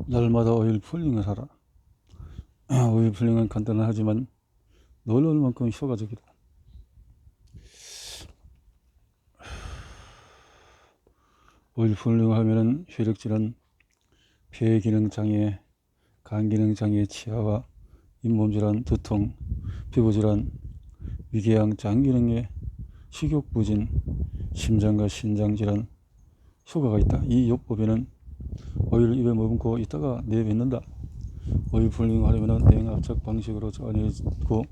날마다 오일 풀링을 하라. 오일 풀링은 간단하지만 놀랄 만큼 효과적이다. 오일 풀링을 하면은 혈액질환, 폐기능장애, 간기능장애, 치아와 잇몸질환, 두통, 피부질환, 위궤양, 장기능에, 식욕부진, 심장과 신장질환 효과가 있다. 이 요법에는 오일을 입에 머금고 있다가 내뱉는다. 오일 풀링 하려면 냉압착 방식으로 짜내고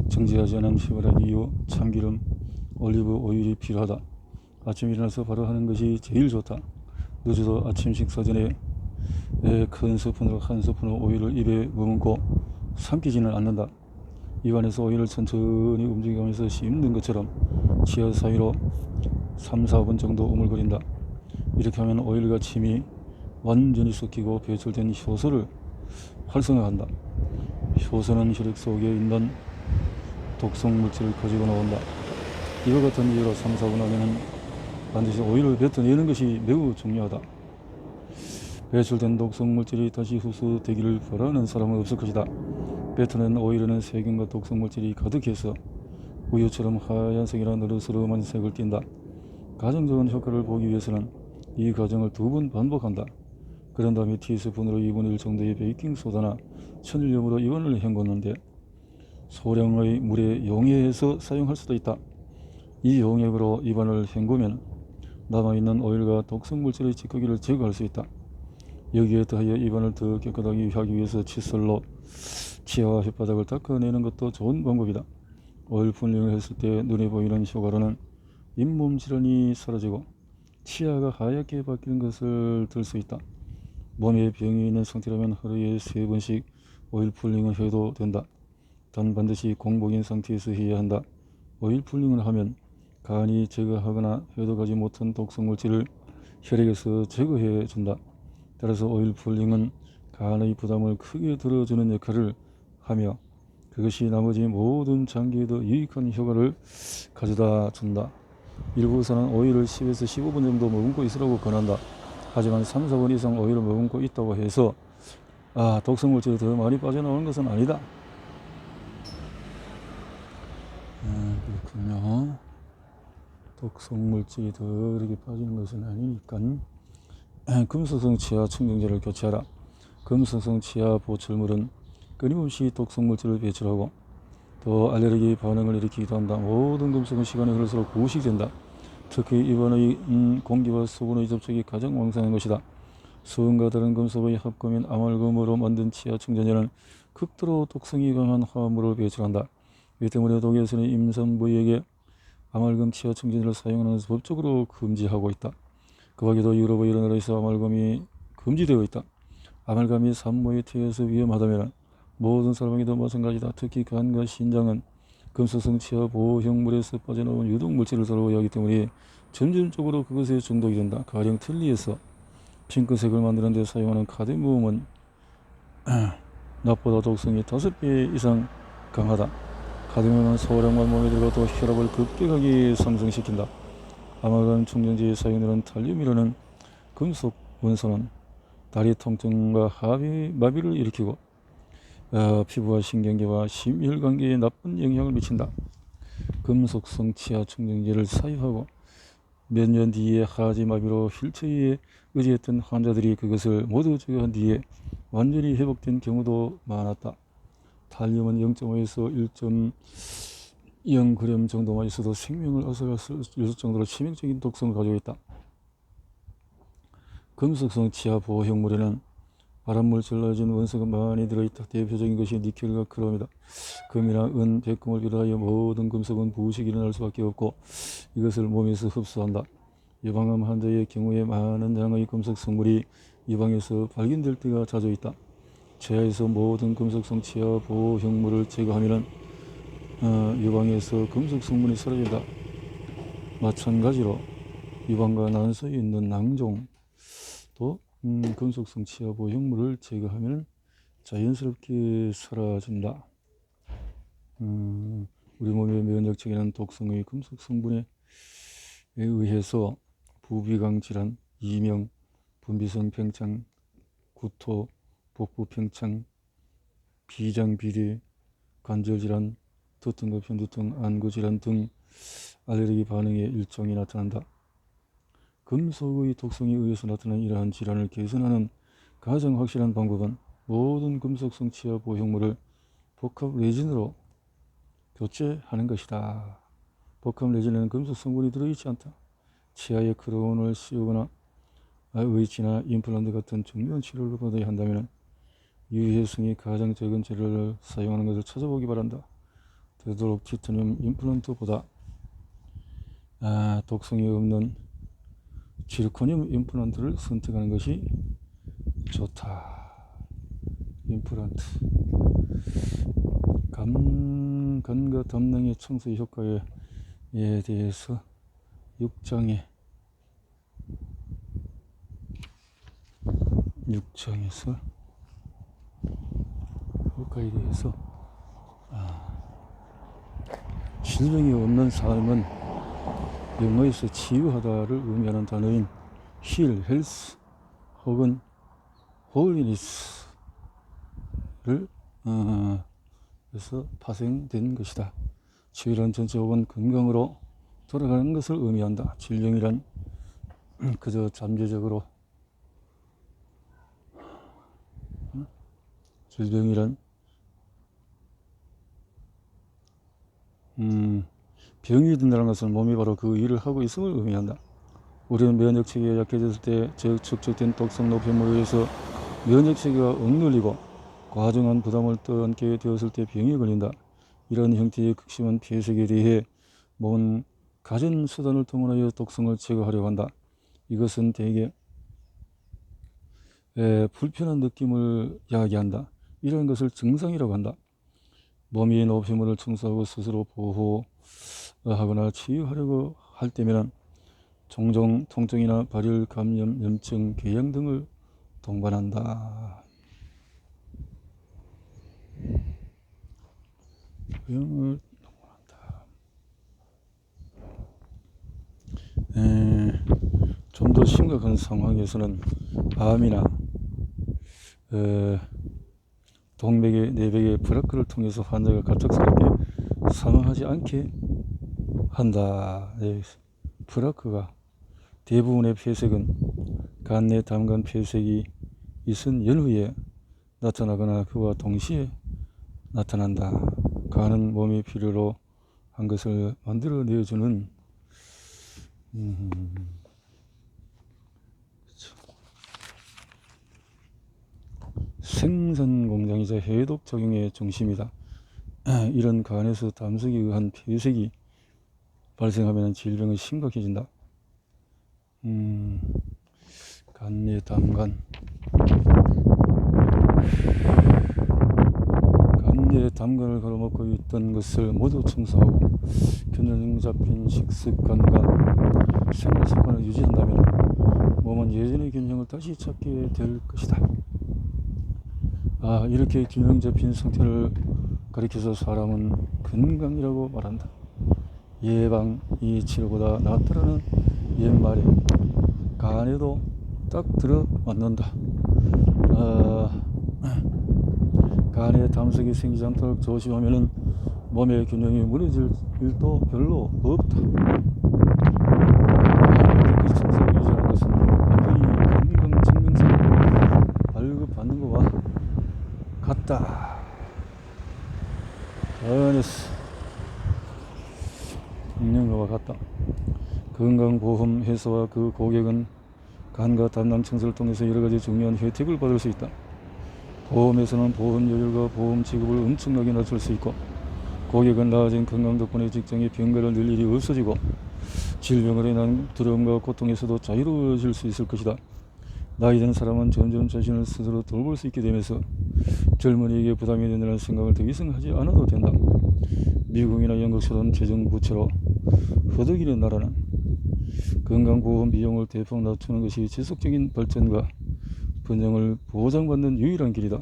정지하지 않은 휘발유, 이유, 참기름, 올리브 오일이 필요하다. 아침 일어나서 바로 하는 것이 제일 좋다. 늦어도 아침 식사 전에 큰 스푼으로 한 스푼 오일을 입에 머금고 삼키지는 않는다. 입안에서 오일을 천천히 움직이면서 씹는 것처럼 치아 사이로 3, 4분 정도 우물거린다. 이렇게 하면 오일과 침이 완전히 섞이고 배출된 효소를 활성화한다. 효소는 혈액 속에 있는 독성 물질을 가지고 나온다. 이와 같은 이유로 3, 4분 안에는 반드시 오일을 뱉어내는 것이 매우 중요하다. 배출된 독성 물질이 다시 흡수되기를 바라는 사람은 없을 것이다. 뱉어낸 오일에는 세균과 독성 물질이 가득해서 우유처럼 하얀색이나 느르스름한 색을 띈다. 가장 좋은 효과를 보기 위해서는 이 과정을 2번 반복한다. 그런 다음에 티스푼으로 2분의 1 정도의 베이킹소다나 천일염으로 입안을 헹궜는데 소량의 물에 용해해서 사용할 수도 있다. 이 용액으로 입안을 헹구면 남아있는 오일과 독성물질의 찌꺼기를 제거할 수 있다. 여기에 더하여 입안을 더 깨끗하게 하기 위해서 칫솔로 치아와 혓바닥을 닦아내는 것도 좋은 방법이다. 오일 풀링을 했을 때 눈에 보이는 효과로는 잇몸 질환이 사라지고 치아가 하얗게 바뀌는 것을 들 수 있다. 몸에 병이 있는 상태라면 하루에 3번씩 오일 풀링을 해도 된다. 단 반드시 공복인 상태에서 해야 한다. 오일 풀링을 하면 간이 제거하거나 해독하지 못한 독성물질을 혈액에서 제거해 준다. 따라서 오일 풀링은 간의 부담을 크게 들어주는 역할을 하며 그것이 나머지 모든 장기에도 유익한 효과를 가져다 준다. 일부 의사는 오일을 10에서 15분 정도 머금고 있으라고 권한다. 하지만 3, 4분 이상 오일을 머금고 있다고 해서 독성물질이 더 많이 빠져나오는 것은 아니다. 그렇군요. 독성물질이 더 이렇게 빠지는 것은 아니니까 금속성 치아 청정제를 교체하라. 금속성 치아 보철물은 끊임없이 독성물질을 배출하고 또 알레르기 반응을 일으키기도 한다. 모든 금속은 시간이 흐를수록 부식된다. 특히 입안의 공기와 수분의 접촉이 가장 왕성한 것이다. 수은과 다른 금속의 합금인 아말금으로 만든 치아 청정제는 극도로 독성이 강한 화합물을 배출한다. 이 때문에 독일에서는 임산부에게 아말금 치아 청정제를 사용하는 것을 법적으로 금지하고 있다. 그 밖에도 유럽의 여러 나라에서 아말감이 금지되어 있다. 아말감이 산모의 태에서 위험하다면 모든 사람에게도 마찬가지다. 특히 간과 신장은 금속성 치아 보형물에서 빠져나온 유독물질을 다루어야 하기 때문에 점진적으로 그것에 중독이 된다. 가령 틀니에서 핑크색을 만드는 데 사용하는 카데뮴은 낫보다 독성이 5배 이상 강하다. 카데뮴은 소량만 몸에 들어가도 혈압을 급격하게 상승시킨다. 아말감 청정제에 사용되는 탈륨이라는 금속 원소는 다리 통증과 마비를 일으키고 피부와 신경계와 심혈관계에 나쁜 영향을 미친다. 금속성 치아 청정제를 사용하고 몇 년 뒤에 하지 마비로 휠체어에 의지했던 환자들이 그것을 모두 제거한 뒤에 완전히 회복된 경우도 많았다. 탈륨은 0.5에서 1.0g 정도만 있어도 생명을 앗아갈 수 있을 정도로 치명적인 독성을 가지고 있다. 금속성 치아 보형물에는 발암물 젤라진 원소가 많이 들어있다. 대표적인 것이 니켈과 크롬이다. 금이나 은, 백금을 비롯하여 모든 금속은 부식이 일어날 수밖에 없고 이것을 몸에서 흡수한다. 유방암 환자의 경우에 많은 양의 금속 성물이 유방에서 발견될 때가 자주 있다. 치아에서 모든 금속성 치아 보형물을 제거하면 유방에서 금속 성분이 사라진다. 마찬가지로 유방과 난소에 있는 낭종 또 금속성 치아 보형물을 제거하면 자연스럽게 사라진다. 우리 몸의 면역체계는 독성의 금속 성분에 의해서 부비강 질환, 이명, 분비성 팽창, 구토, 복부 팽창, 비장 비대, 관절질환, 두통과 편두통, 안구질환 등 알레르기 반응의 일종이 나타난다. 금속의 독성에 의해서 나타나는 이러한 질환을 개선하는 가장 확실한 방법은 모든 금속성 치아 보형물을 복합 레진으로 교체하는 것이다. 복합 레진에는 금속 성분이 들어있지 않다. 치아에 크라운을 씌우거나 의치나 임플란트 같은 중요한 치료를 받아야 한다면 유해성이 가장 적은 재료를 사용하는 것을 찾아보기 바란다. 되도록 티타늄 임플란트보다 독성이 없는 지르코늄 임플란트를 선택하는 것이 좋다. 임플란트 간과 담낭의 청소 효과에 대해서 6장에서 효과에 대해서 질병이 없는 삶은 영어에서 치유하다를 의미하는 단어인 힐, 헬스 혹은 홀리니스를 에서 파생된 것이다. 치유란 전체 혹은 건강으로 돌아가는 것을 의미한다. 질병이란 그저 잠재적으로 질병이란 병이 든다는 것은 몸이 바로 그 일을 하고 있음을 의미한다. 우리는 면역체계가 약해졌을 때 축적된 독성 노폐물에 의해서 면역체계가 억눌리고 과중한 부담을 떠안게 되었을 때 병에 걸린다. 이런 형태의 극심한 폐색에 대해 몸은 가진 수단을 동원하여 독성을 제거하려고 한다. 이것은 대개 불편한 느낌을 야기한다. 이런 것을 증상이라고 한다. 몸이 노폐물을 청소하고 스스로 보호하거나 치유하려고 할 때면 종종 통증이나 발열, 감염, 염증, 궤양 등을 동반한다. 병을 좀 더 심각한 상황에서는 암이나 동맥의 내벽의 브라크를 통해서 환자가 갑작스럽게 사망하지 않게 한다. 브라크가 대부분의 폐색은 간 내 담관 폐색이 있은 연후에 나타나거나 그와 동시에 나타난다. 간은 몸이 필요로 한 것을 만들어내주는 생산 공장이자 해독 작용의 중심이다. 이런 간에서 담석에 의한 폐색이 발생하면 질병이 심각해진다. 간 내 담관 담관을 걸어먹고 있던 것을 모두 청소하고 균형 잡힌 식습관과 생활 습관을 유지한다면 몸은 예전의 균형을 다시 찾게 될 것이다. 이렇게 균형 잡힌 상태를 가리켜서 사람은 건강이라고 말한다. 예방이 치료보다 낫다라는 옛말에 간에도 딱 들어맞는다. 간에 담석이 생기지 않도록 조심하면 몸의 균형이 무너질 일도 별로 없다. 간을 청소를 유지하는 것은 완전히 건강 증명서를 발급받는 것과 같다. 안했어. 있는 것과 같다. 건강보험 회사와 그 고객은 간과 담낭 청소를 통해서 여러가지 중요한 혜택을 받을 수 있다. 보험에서는 보험료율과 보험 지급을 엄청나게 낮출 수 있고 고객은 나아진 건강 덕분에 직장에 병가를 늘 일이 없어지고 질병으로 인한 두려움과 고통에서도 자유로워질 수 있을 것이다. 나이 든 사람은 점점 자신을 스스로 돌볼 수 있게 되면서 젊은이에게 부담이 된다는 생각을 더 이상 하지 않아도 된다. 미국이나 영국처럼 재정부처로 허덕이는 나라는 건강보험 비용을 대폭 낮추는 것이 지속적인 발전과 번영을 보장받는 유일한 길이다.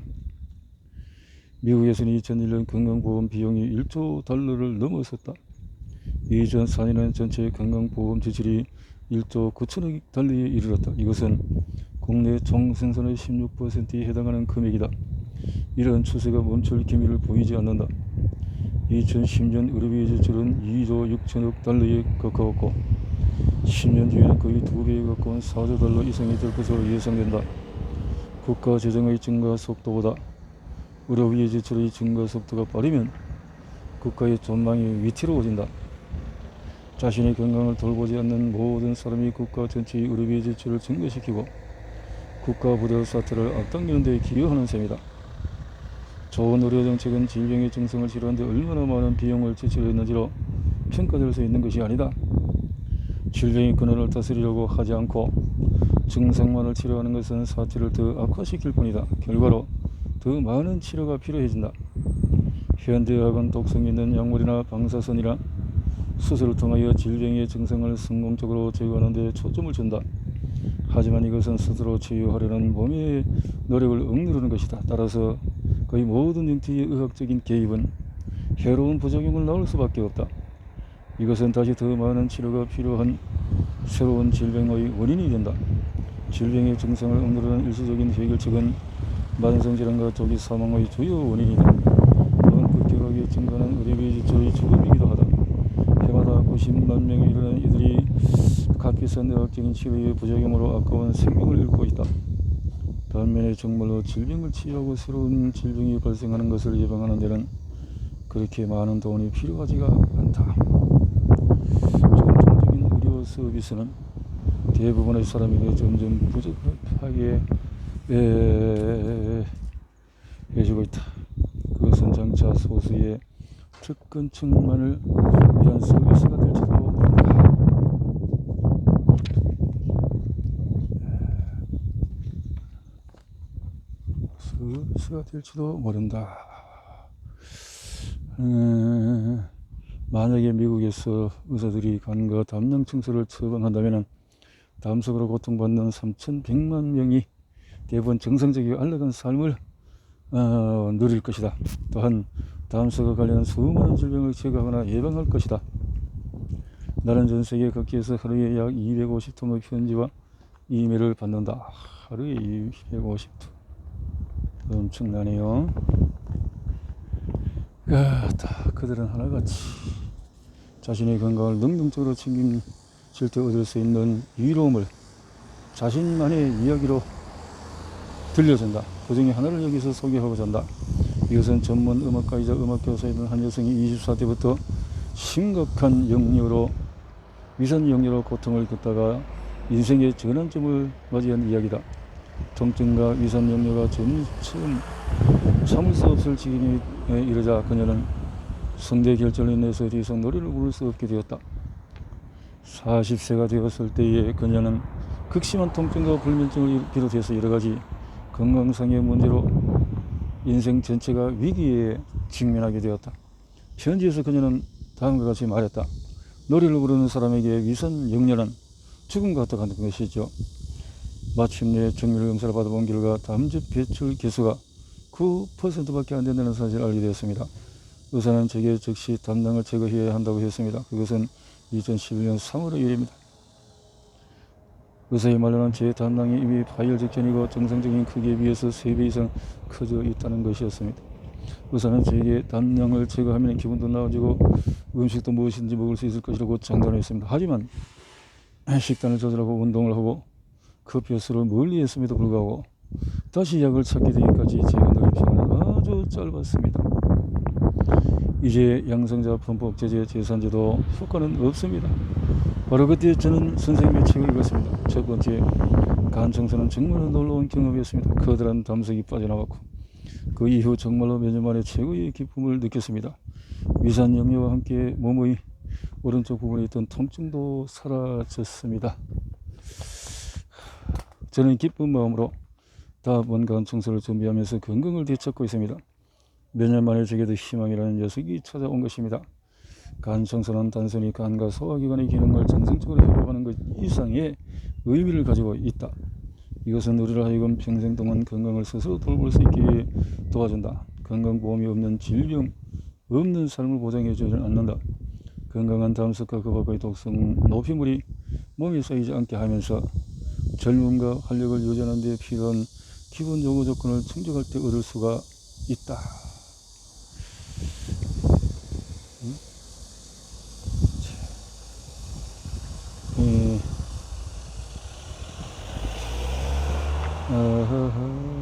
미국에서는 2001년 건강보험 비용이 1조 달러를 넘어섰다. 2004년엔 전체 건강보험 지출이 1조 9천억 달러에 이르렀다. 이것은 국내 총생산의 16%에 해당하는 금액이다. 이러한 추세가 멈출 기미를 보이지 않는다. 2010년 의료비 지출은 2조 6천억 달러에 가까웠고 10년 뒤에는 거의 2배에 가까운 4조 달러 이상이 될 것으로 예상된다. 국가 재정의 증가 속도보다 의료비 지출의 증가 속도가 빠르면 국가의 전망이 위태로워진다. 자신의 건강을 돌보지 않는 모든 사람이 국가 전체의 의료비 지출을 증가시키고 국가 부도 사태를 앞당기는 데 기여하는 셈이다. 좋은 의료정책은 질병의 증상을 치료하는데 얼마나 많은 비용을 지출했는지로 평가될 수 있는 것이 아니다. 질병의 근원을 다스리려고 하지 않고 증상만을 치료하는 것은 사태를 더 악화시킬 뿐이다. 결과로 더 많은 치료가 필요해진다. 현대의학은 독성 있는 약물이나 방사선이나 수술을 통하여 질병의 증상을 성공적으로 제거하는 데 초점을 준다. 하지만 이것은 스스로 치유하려는 몸의 노력을 억누르는 것이다. 따라서 거의 모든 형태의 의학적인 개입은 해로운 부작용을 낳을 수밖에 없다. 이것은 다시 더 많은 치료가 필요한 새로운 질병의 원인이 된다. 질병의 증상을 억누르는 일시적인 해결책은 만성질환과 조기 사망의 주요 원인이다. 또한 급격하게 증가하는 의료비 지출의 주범이기도 하다. 해마다 90만 명에 이르는 이들이 값비싼 의학적인 치료의 부작용으로 아까운 생명을 잃고 있다. 반면에 정말로 질병을 치유하고 새로운 질병이 발생하는 것을 예방하는 데는 그렇게 많은 돈이 필요하지가 않다. 전통적인 의료 서비스는 대부분의 사람에게 점점 부족하게 해주고 있다. 그것은 장차 소수의 특권층만을 위한 서비스가 될지도 모른다. 서비스가 될지도 모른다. 만약에 미국에서 의사들이 간과 담낭 청소를 처방한다면 담속으로 고통받는 3,100만 명이 대부분 정상적이고 안락한 삶을 누릴 것이다. 또한 담속과 관련한 수많은 질병을 제거하거나 예방할 것이다. 나는 전 세계 각지에서 하루에 약 250통의 편지와 이메일을 받는다. 하루에 250통. 엄청나네요. 그들은 하나같이 자신의 건강을 능동적으로 책임질 때 얻을 수 있는 위로움을 자신만의 이야기로 들려준다. 그 중에 하나를 여기서 소개하고자 한다. 이것은 전문 음악가이자 음악교사이던 한 여성이 24대부터 심각한 역류로 위산 역류로 고통을 겪다가 인생의 전환점을 맞이한 이야기다. 통증과 위산 역류가 점점 참을 수 없을 지경에 이르자 그녀는 성대 결절로 인해서 더 이상 노래를 부를 수 없게 되었다. 40세가 되었을 때에 그녀는 극심한 통증과 불면증을 비롯해서 여러가지 건강상의 문제로 인생 전체가 위기에 직면하게 되었다. 편지에서 그녀는 다음과 같이 말했다. 노래를 부르는 사람에게 위산 역류는 죽음과 같다는 것이죠. 마침내 정밀 검사를 받아본 결과 담즙 배출 개수가 9%밖에 안 된다는 사실을 알게 되었습니다. 의사는 제게 즉시 담낭을 제거해야 한다고 했습니다. 그것은 2011년 3월의 일입니다. 의사의 말로는 제 담낭이 이미 파열 직전이고 정상적인 크기에 비해서 3배 이상 커져 있다는 것이었습니다. 의사는 제게 담낭을 제거하면 기분도 나아지고 음식도 무엇인지 먹을 수 있을 것이라고 장담했습니다. 하지만 식단을 조절하고 운동을 하고 커피와 술을 멀리 했음에도 불구하고 다시 약을 찾게 되기까지 제가 누린 시간은 아주 짧았습니다. 이제 양성자 편법 제제 제산제도 효과는 없습니다. 바로 그때 저는 선생님의 책을 읽었습니다. 첫 번째, 간 청소는 정말로 놀라운 경험이었습니다. 커다란 담석이 빠져나왔고 그 이후 정말로 몇 년 만에 최고의 기쁨을 느꼈습니다. 위산 역류와 함께 몸의 오른쪽 부분에 있던 통증도 사라졌습니다. 저는 기쁜 마음으로 다음번 간 청소를 준비하면서 건강을 되찾고 있습니다. 몇 년 만에 제게도 희망이라는 녀석이 찾아온 것입니다. 간 청소는 단순히 간과 소화기관의 기능을 정상적으로 회복하는 것 이상의 의미를 가지고 있다. 이것은 우리를 하여금 평생 동안 건강을 스스로 돌볼 수 있게 도와준다. 건강보험이 없는 질병 없는 삶을 보장해 주지 않는다. 건강한 담석과 그 밖의 독성 높이물이 몸에 쌓이지 않게 하면서 젊음과 활력을 유지하는 데 필요한 기본 요구 조건을 충족할 때 얻을 수가 있다. 어허허.